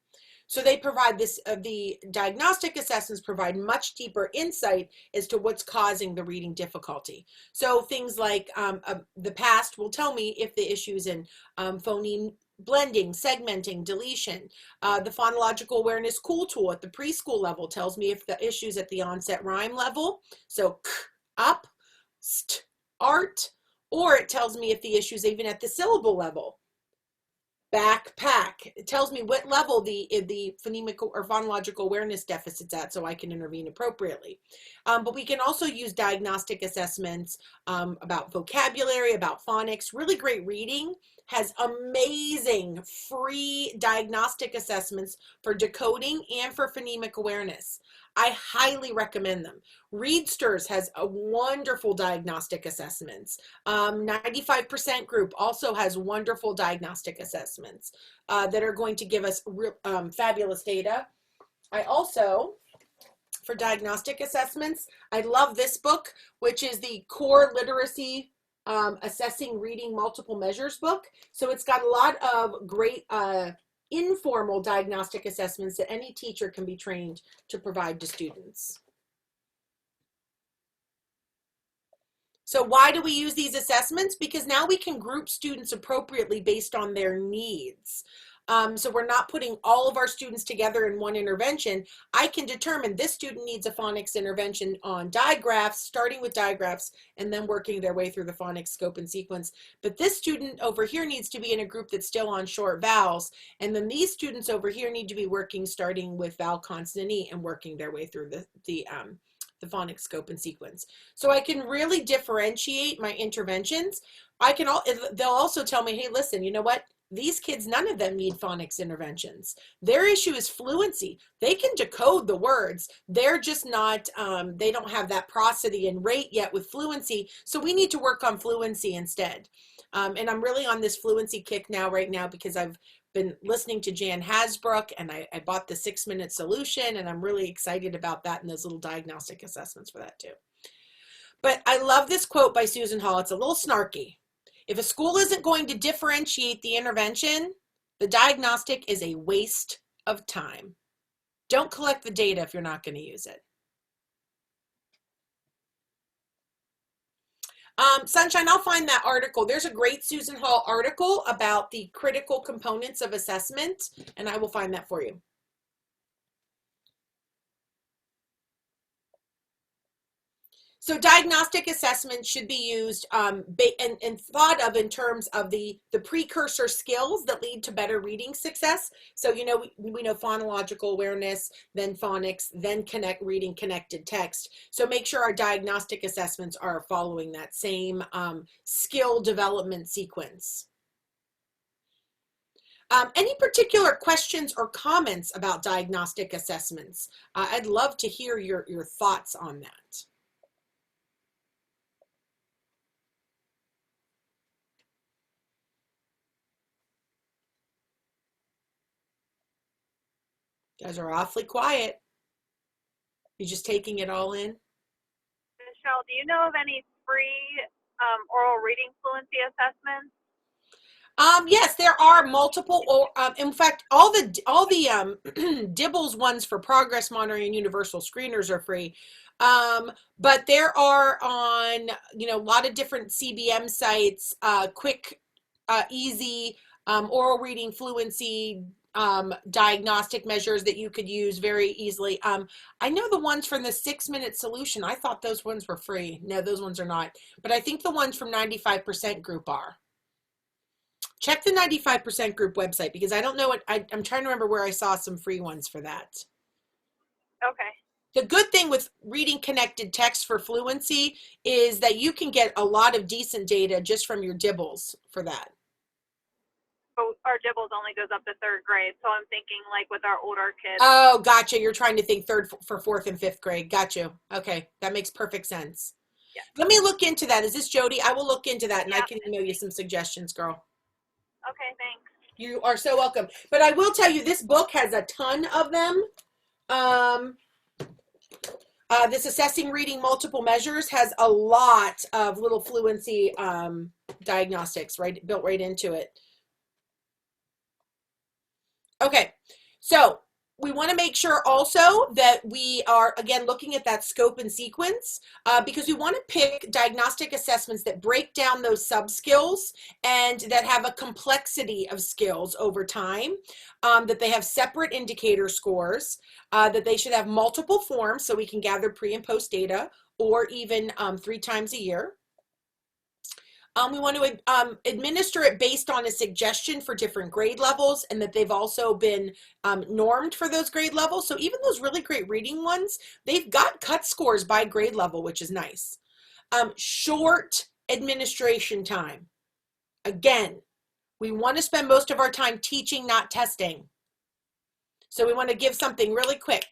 So they provide this, the diagnostic assessments provide much deeper insight as to what's causing the reading difficulty. So things like the past will tell me if the issues in phoneme blending, segmenting, deletion. The phonological awareness cool tool at the preschool level tells me if the issues at the onset rhyme level, so k, up, st, art, or it tells me if the issues even at the syllable level. Backpack. It tells me what level the phonemic or phonological awareness deficit's at, so I can intervene appropriately. But we can also use diagnostic assessments about vocabulary, about phonics. Really great reading has amazing free diagnostic assessments for decoding and for phonemic awareness. I highly recommend them. Readsters has a wonderful diagnostic assessments. 95% group also has wonderful diagnostic assessments that are going to give us fabulous data. I also, for diagnostic assessments, I love this book, which is the Core Literacy Assessing Reading Multiple Measures book. So it's got a lot of great informal diagnostic assessments that any teacher can be trained to provide to students. So why do we use these assessments? Because now we can group students appropriately based on their needs. So we're not putting all of our students together in one intervention. I can determine this student needs a phonics intervention on digraphs, starting with digraphs, and then working their way through the phonics scope and sequence. But this student over here needs to be in a group that's still on short vowels. And then these students over here need to be working starting with vowel consonant E and working their way through the phonics scope and sequence. So I can really differentiate my interventions. They'll also tell me, hey, listen, you know what? These kids, none of them need phonics interventions. Their issue is fluency. They can decode the words. They're just not, they don't have that prosody and rate yet with fluency. So we need to work on fluency instead. And I'm really on this fluency kick right now because I've been listening to Jan Hasbrook and I bought the 6-minute solution and I'm really excited about that and those little diagnostic assessments for that too. But I love this quote by Susan Hall. It's a little snarky. If a school isn't going to differentiate the intervention, the diagnostic is a waste of time. Don't collect the data if you're not going to use it. Sunshine, I'll find that article. There's a great Susan Hall article about the critical components of assessment, and I will find that for you. So diagnostic assessment should be used and thought of in terms of the precursor skills that lead to better reading success. So, you know, we know phonological awareness, then phonics, then reading connected text. So make sure our diagnostic assessments are following that same skill development sequence. Any particular questions or comments about diagnostic assessments? I'd love to hear your thoughts on that. You guys are awfully quiet. You're just taking it all in. Michelle, do you know of any free oral reading fluency assessments? Yes, there are multiple. In fact, all the Dibbles ones for progress monitoring and universal screeners are free. But there are on, you know, a lot of different CBM sites, quick, easy, oral reading fluency, diagnostic measures that you could use very easily. I know the ones from the 6-minute solution, I thought those ones were free. No, those ones are not. But I think the ones from 95% group are. Check the 95% group website because I don't know what, I'm trying to remember where I saw some free ones for that. Okay. The good thing with reading connected text for fluency is that you can get a lot of decent data just from your Dibbles for that. So our Dibbles only goes up to 3rd grade, so I'm thinking like with our older kids. Oh, gotcha. You're trying to think 3rd for 4th and 5th grade. Got you. Okay, that makes perfect sense. Yeah. Let me look into that. Is this Jody? I will look into that and I can email you some suggestions, girl. Okay, thanks. You are so welcome. But I will tell you, this book has a ton of them. This Assessing Reading Multiple Measures has a lot of little fluency diagnostics built right into it. Okay, so We want to make sure also that we are, again, looking at that scope and sequence because we want to pick diagnostic assessments that break down those sub-skills and that have a complexity of skills over time, that they have separate indicator scores, that they should have multiple forms so we can gather pre and post data, or even 3 times a year. We want to administer it based on a suggestion for different grade levels, and that they've also been normed for those grade levels. So even those really great reading ones, they've got cut scores by grade level, which is nice. Short administration time. Again, we want to spend most of our time teaching, not testing. So we want to give something really quick.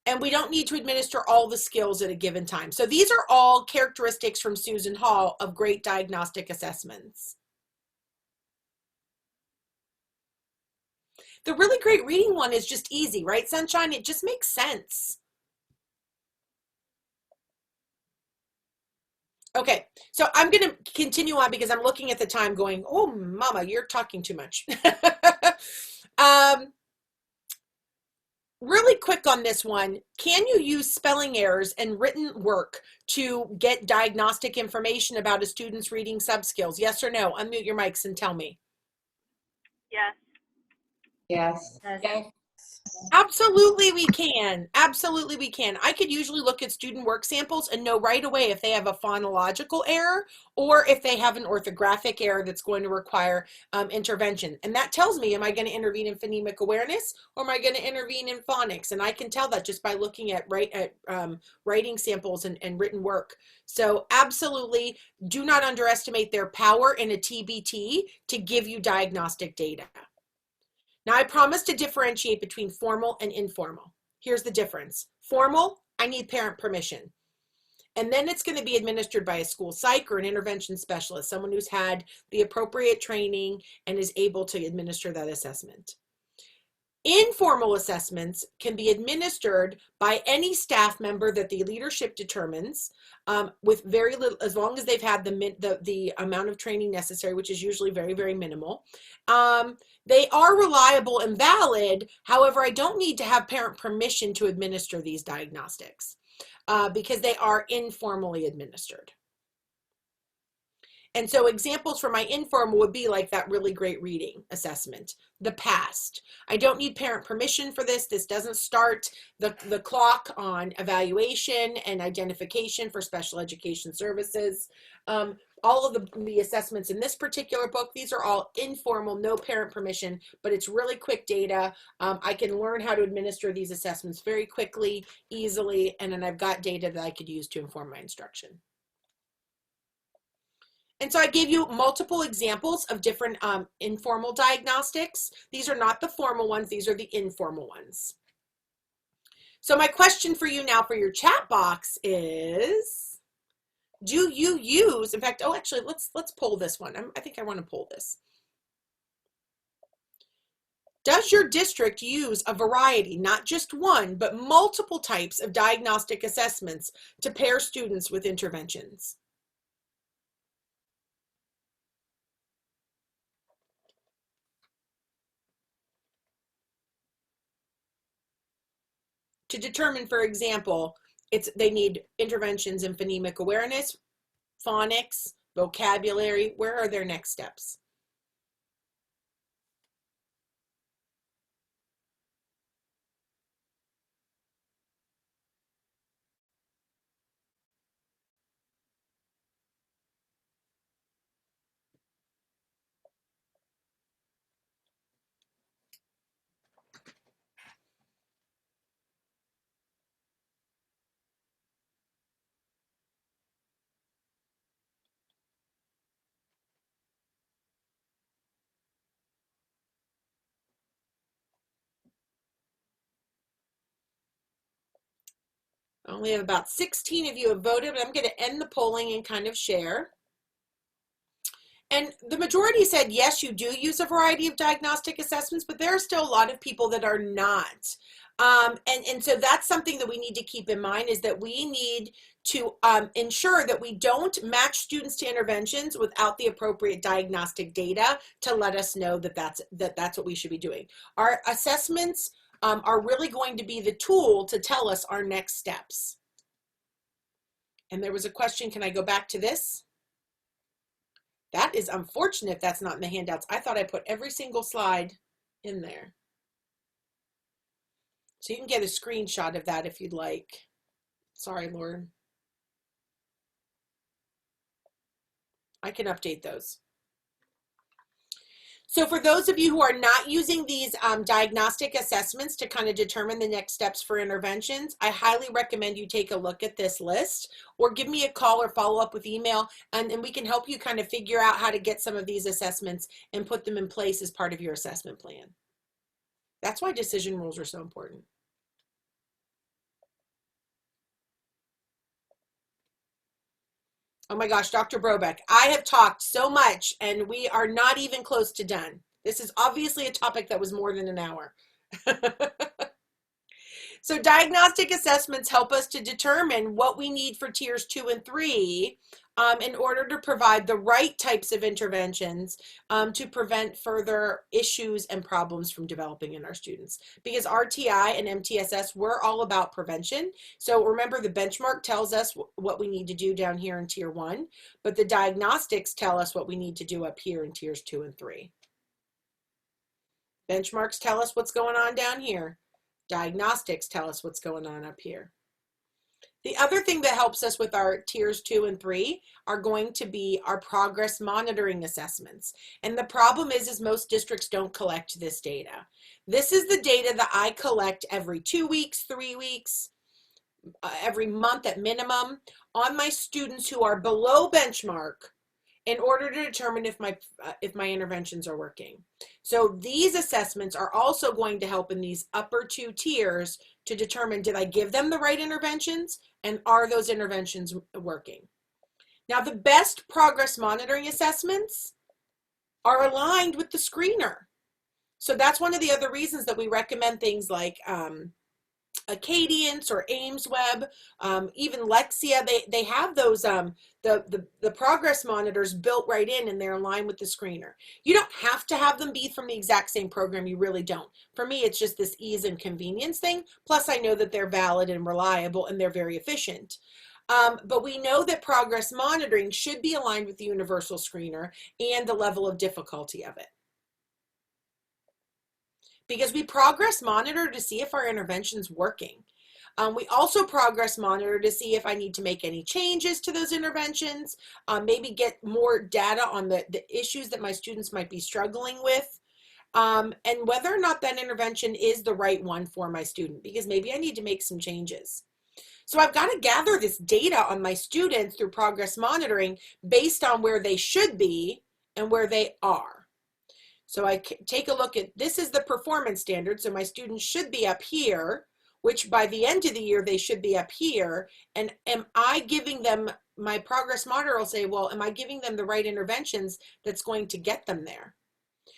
And we don't need to administer all the skills at a given time. So these are all characteristics from Susan Hall of great diagnostic assessments. The really great reading one is just easy, right, Sunshine? It just makes sense. Okay, so I'm going to continue on because I'm looking at the time going, oh, mama, you're talking too much. Really quick on this one, can you use spelling errors and written work to get diagnostic information about a student's reading subskills? Yes or no? Unmute your mics and tell me. Yes. Yes. Yes. Absolutely we can. Absolutely we can. I could usually look at student work samples and know right away if they have a phonological error or if they have an orthographic error that's going to require intervention. And that tells me, am I going to intervene in phonemic awareness or am I going to intervene in phonics? And I can tell that just by looking at writing samples and written work. So absolutely do not underestimate their power in a TBT to give you diagnostic data. Now, I promise to differentiate between formal and informal. Here's the difference. Formal, I need parent permission. And then it's going to be administered by a school psych or an intervention specialist, someone who's had the appropriate training and is able to administer that assessment. Informal assessments can be administered by any staff member that the leadership determines with very little, as long as they've had the amount of training necessary, which is usually very, very minimal. They are reliable and valid. However, I don't need to have parent permission to administer these diagnostics because they are informally administered. And so examples for my informal would be like that really great reading assessment, the past. I don't need parent permission for this. This doesn't start the clock on evaluation and identification for special education services. All of the assessments in this particular book, these are all informal, no parent permission, but it's really quick data. I can learn how to administer these assessments very quickly, easily, and then I've got data that I could use to inform my instruction. And so I gave you multiple examples of different informal diagnostics. These are not the formal ones, these are the informal ones. So my question for you now for your chat box is, do you use, in fact, oh, actually, let's poll this one. I think I want to poll this. Does your district use a variety, not just one, but multiple types of diagnostic assessments to pair students with interventions? To determine, for example, they need interventions in phonemic awareness, phonics, vocabulary. Where are their next steps? I only have about 16 of you have voted, but I'm going to end the polling and kind of share. And the majority said, yes, you do use a variety of diagnostic assessments, but there are still a lot of people that are not. And so that's something that we need to keep in mind, is that we need to ensure that we don't match students to interventions without the appropriate diagnostic data to let us know that that's what we should be doing. Our assessments are really going to be the tool to tell us our next steps. And there was a question, can I go back to this? That is unfortunate if that's not in the handouts. I thought I put every single slide in there. So you can get a screenshot of that if you'd like. Sorry, Lauren. I can update those. So for those of you who are not using these diagnostic assessments to kind of determine the next steps for interventions, I highly recommend you take a look at this list, or give me a call or follow up with email, and we can help you kind of figure out how to get some of these assessments and put them in place as part of your assessment plan. That's why decision rules are so important. Oh my gosh, Dr. Brobeck, I have talked so much and we are not even close to done. This is obviously a topic that was more than an hour. So diagnostic assessments help us to determine what we need for tiers 2 and 3 in order to provide the right types of interventions to prevent further issues and problems from developing in our students. Because RTI and MTSS, we're all about prevention. So remember, the benchmark tells us what we need to do down here in tier 1, but the diagnostics tell us what we need to do up here in tiers 2 and 3. Benchmarks tell us what's going on down here. Diagnostics tell us what's going on up here. The other thing that helps us with our tiers 2 and 3 are going to be our progress monitoring assessments. And the problem is most districts don't collect this data. This is the data that I collect every 2 weeks, 3 weeks, every month at minimum on my students who are below benchmark, in order to determine if my interventions are working. So these assessments are also going to help in these upper 2 tiers to determine, did I give them the right interventions, and are those interventions working? Now, the best progress monitoring assessments are aligned with the screener. So that's one of the other reasons that we recommend things like Acadience or AimsWeb, even Lexia. They have those the progress monitors built right in, and they're in line with the screener. You don't have to have them be from the exact same program. You really don't. For me, it's just this ease and convenience thing. Plus, I know that they're valid and reliable, and they're very efficient. But we know that progress monitoring should be aligned with the universal screener and the level of difficulty of it. Because we progress monitor to see if our intervention's working. We also progress monitor to see if I need to make any changes to those interventions, maybe get more data on the issues that my students might be struggling with, and whether or not that intervention is the right one for my student, because maybe I need to make some changes. So I've got to gather this data on my students through progress monitoring based on where they should be and where they are. So I take a look at, this is the performance standard. So my students should be up here, which by the end of the year, they should be up here. And am I giving them, my progress monitor will say, well, am I giving them the right interventions that's going to get them there?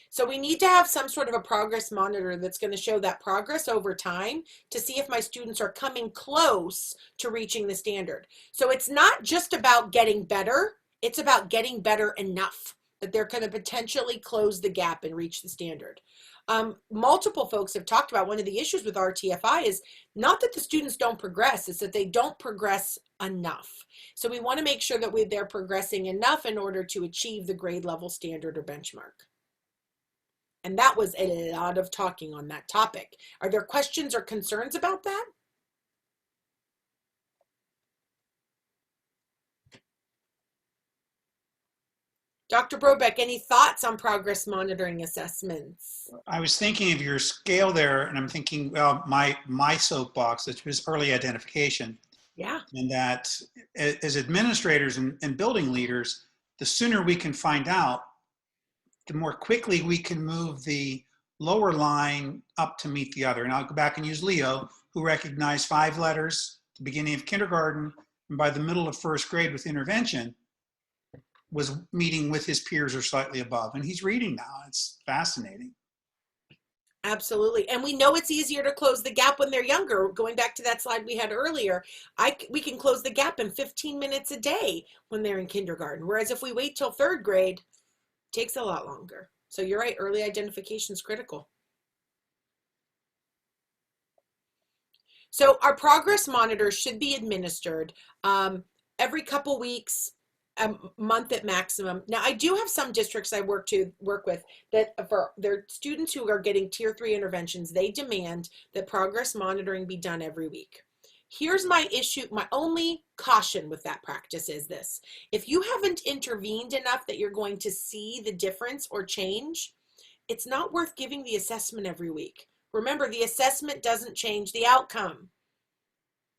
So we need to have some sort of a progress monitor that's going to show that progress over time to see if my students are coming close to reaching the standard. So it's not just about getting better, it's about getting better enough that they're going to potentially close the gap and reach the standard. Multiple folks have talked about one of the issues with RTFI is not that the students don't progress, it's that they don't progress enough. So we want to make sure that they're progressing enough in order to achieve the grade level standard or benchmark. And that was a lot of talking on that topic. Are there questions or concerns about that? Dr. Brobeck, any thoughts on progress monitoring assessments? I was thinking of your scale there, and I'm thinking, well, my soapbox, which was early identification. Yeah. And that as administrators and building leaders, the sooner we can find out, the more quickly we can move the lower line up to meet the other. And I'll go back and use Leo, who recognized 5 letters at the beginning of kindergarten, and by the middle of 1st grade with intervention, was meeting with his peers or slightly above. And he's reading now. It's fascinating. Absolutely. And we know it's easier to close the gap when they're younger. Going back to that slide we had earlier, we can close the gap in 15 minutes a day when they're in kindergarten. Whereas if we wait till 3rd grade, it takes a lot longer. So you're right, early identification is critical. So our progress monitors should be administered every couple weeks, a month at maximum. Now, I do have some districts I work with that for their students who are getting tier 3 interventions, they demand that progress monitoring be done every week. Here's my issue, my only caution with that practice is this. If you haven't intervened enough that you're going to see the difference or change, it's not worth giving the assessment every week. Remember, the assessment doesn't change the outcome.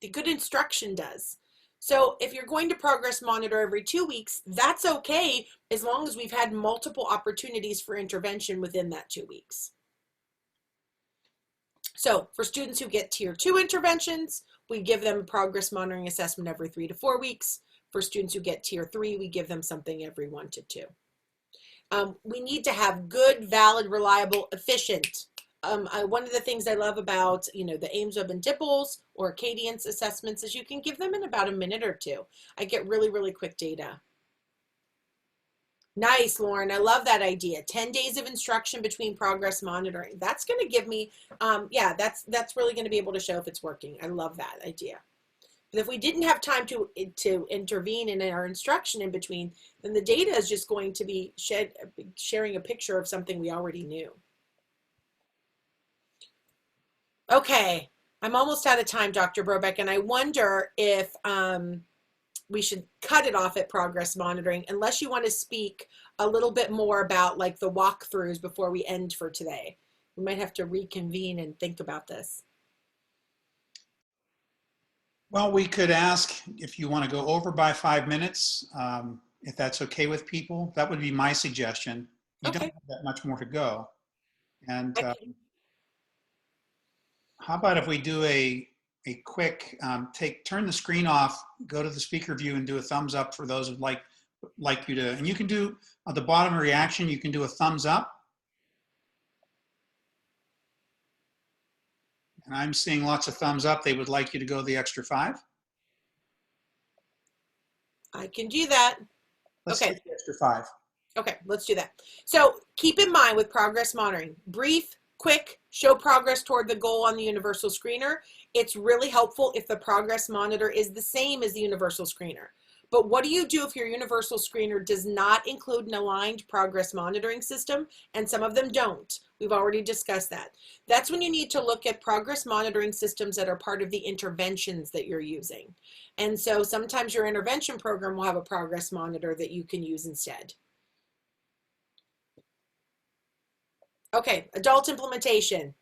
The good instruction does. So if you're going to progress monitor every 2 weeks, that's okay as long as we've had multiple opportunities for intervention within that 2 weeks. So for students who get tier 2 interventions, we give them a progress monitoring assessment every 3 to 4 weeks. For students who get tier 3, we give them something every 1 to 2. We need to have good, valid, reliable, efficient. One of the things I love about, the Ames, Webb, and Dipples or Acadience assessments is you can give them in about a minute or 2. I get really, really quick data. Nice, Lauren. I love that idea. 10 days of instruction between progress monitoring. That's going to give me, yeah, that's really going to be able to show if it's working. I love that idea. But if we didn't have time to intervene in our instruction in between, then the data is just going to be sharing a picture of something we already knew. Okay, I'm almost out of time, Dr. Brobeck, and I wonder if we should cut it off at progress monitoring, unless you want to speak a little bit more about like the walkthroughs before we end for today. We might have to reconvene and think about this. Well, we could ask if you want to go over by 5 minutes, if that's okay with people. That would be my suggestion. You Okay. don't have that much more to go. And how about if we do a quick turn the screen off, go to the speaker view, and do a thumbs up for those who'd like you to. And you can do at the bottom of reaction, you can do a thumbs up. And I'm seeing lots of thumbs up. They would like you to go the extra 5. I can do that. Let's Okay. take the extra 5. Okay, let's do that. So keep in mind with progress monitoring, brief, quick, show progress toward the goal on the universal screener. It's really helpful if the progress monitor is the same as the universal screener. But what do you do if your universal screener does not include an aligned progress monitoring system? And some of them don't. We've already discussed that. That's when you need to look at progress monitoring systems that are part of the interventions that you're using. And so sometimes your intervention program will have a progress monitor that you can use instead. Okay, adult implementation.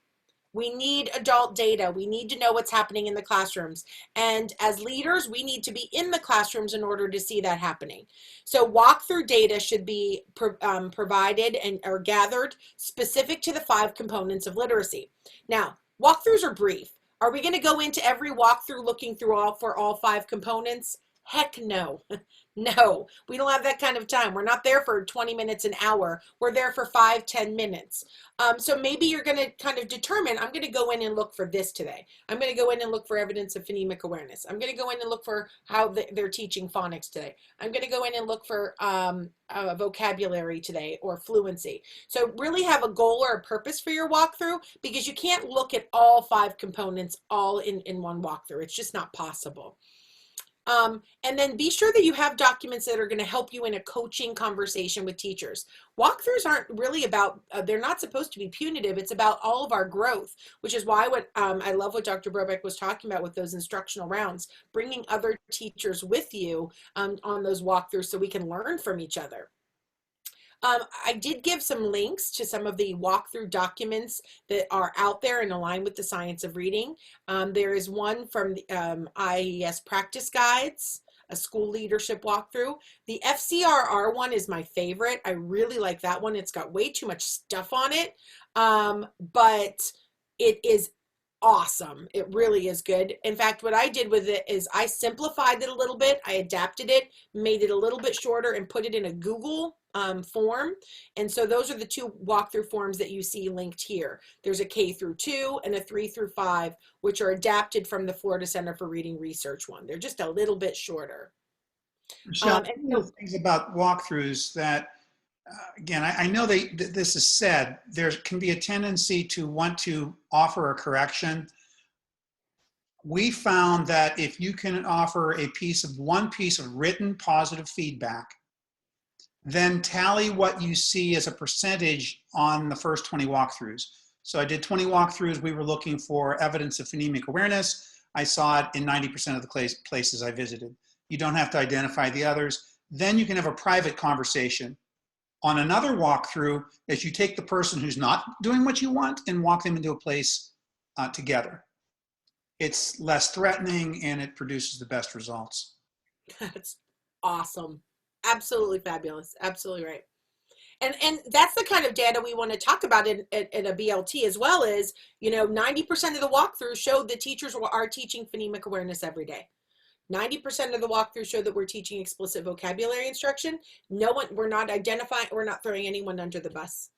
We need adult data. We need to know what's happening in the classrooms. And as leaders, we need to be in the classrooms in order to see that happening. So walkthrough data should be provided or gathered specific to the 5 components of literacy. Now, walkthroughs are brief. Are we going to go into every walkthrough looking through all 5 components? Heck no. No, we don't have that kind of time. We're not there for 20 minutes, an hour. We're there for 5-10 minutes. So maybe you're going to kind of determine, I'm going to go in and look for this today. I'm going to go in and look for evidence of phonemic awareness. I'm going to go in and look for how they're teaching phonics today. I'm going to go in and look for vocabulary today or fluency. So really have a goal or a purpose for your walkthrough, because you can't look at all 5 components all in one walkthrough. It's just not possible. And then be sure that you have documents that are going to help you in a coaching conversation with teachers. Walkthroughs aren't really about, they're not supposed to be punitive. It's about all of our growth, which is why I love what Dr. Brobeck was talking about with those instructional rounds, bringing other teachers with you on those walkthroughs so we can learn from each other. I did give some links to some of the walkthrough documents that are out there and align with the science of reading. There is one from the IES practice guides, a school leadership walkthrough. The FCRR one is my favorite. I really like that one. It's got way too much stuff on it, but it is awesome. It really is good. In fact, what I did with it is I simplified it a little bit. I adapted it, made it a little bit shorter, and put it in a Google form. And so those are the two walkthrough forms that you see linked here. There's a K through 2 and a 3 through 5, which are adapted from the Florida Center for Reading Research one. They're just a little bit shorter. Michelle, one of the things about walkthroughs that, again, I know this is said, there can be a tendency to want to offer a correction. We found that if you can offer one piece of written positive feedback, then tally what you see as a percentage on the first 20 walkthroughs. So I did 20 walkthroughs. We were looking for evidence of phonemic awareness. I saw it in 90% of the places I visited. You don't have to identify the others. Then you can have a private conversation. On another walkthrough, as you take the person who's not doing what you want and walk them into a place together. It's less threatening and it produces the best results. That's awesome. Absolutely fabulous. Absolutely right. And that's the kind of data we want to talk about in a BLT as well. Is, 90% of the walkthroughs showed that teachers are teaching phonemic awareness every day. 90% of the walkthroughs show that we're teaching explicit vocabulary instruction. We're not identifying, we're not throwing anyone under the bus.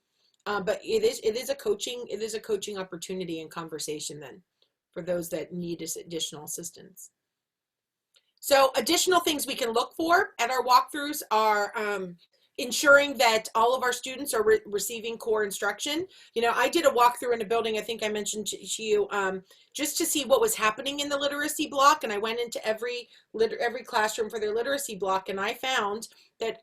But it is a coaching opportunity and conversation then for those that need additional assistance. So additional things we can look for at our walkthroughs are ensuring that all of our students are receiving core instruction. I did a walkthrough in a building, I think I mentioned to you, just to see what was happening in the literacy block. And I went into every classroom for their literacy block, and I found that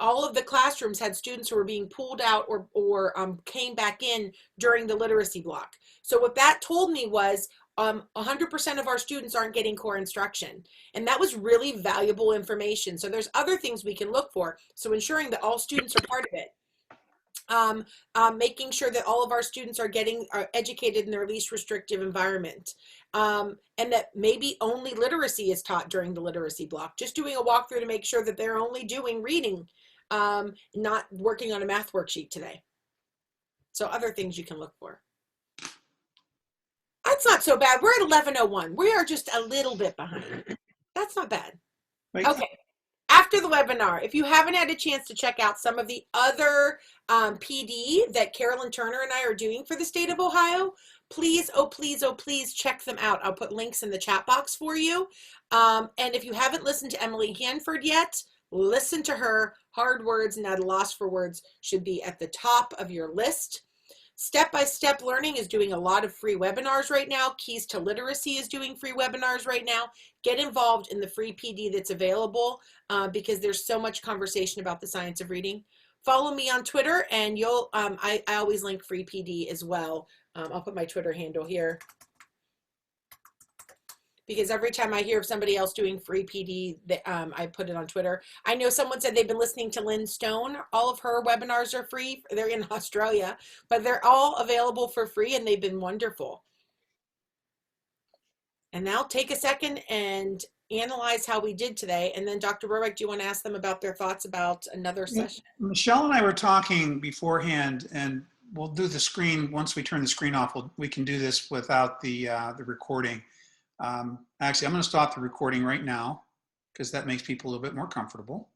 all of the classrooms had students who were being pulled out or came back in during the literacy block. So what that told me was 100% of our students aren't getting core instruction. And that was really valuable information. So there's other things we can look for. So ensuring that all students are part of it. Making sure that all of our students are educated in their least restrictive environment. And that maybe only literacy is taught during the literacy block. Just doing a walkthrough to make sure that they're only doing reading, not working on a math worksheet today. So other things you can look for. That's not so bad. We're at 11:01. We are just a little bit behind. That's not bad. Right. Okay. After the webinar, if you haven't had a chance to check out some of the other PD that Carolyn Turner and I are doing for the state of Ohio, please, oh please, oh please check them out. I'll put links in the chat box for you. And if you haven't listened to Emily Hanford yet, listen to her. Hard Words and At a Loss for Words should be at the top of your list. Step-by-Step Learning is doing a lot of free webinars right now. Keys to Literacy is doing free webinars right now. Get involved in the free PD that's available because there's so much conversation about the science of reading. Follow me on Twitter, and I always link free PD as well. I'll put my Twitter handle here, because every time I hear of somebody else doing free PD, I put it on Twitter. I know someone said they've been listening to Lynn Stone. All of her webinars are free. They're in Australia, but they're all available for free, and they've been wonderful. And now take a second and analyze how we did today. And then Dr. Brobeck, do you want to ask them about their thoughts about another session? Michelle and I were talking beforehand, and we'll do the screen, once we turn the screen off, we can do this without the recording. Actually, I'm going to stop the recording right now because that makes people a little bit more comfortable.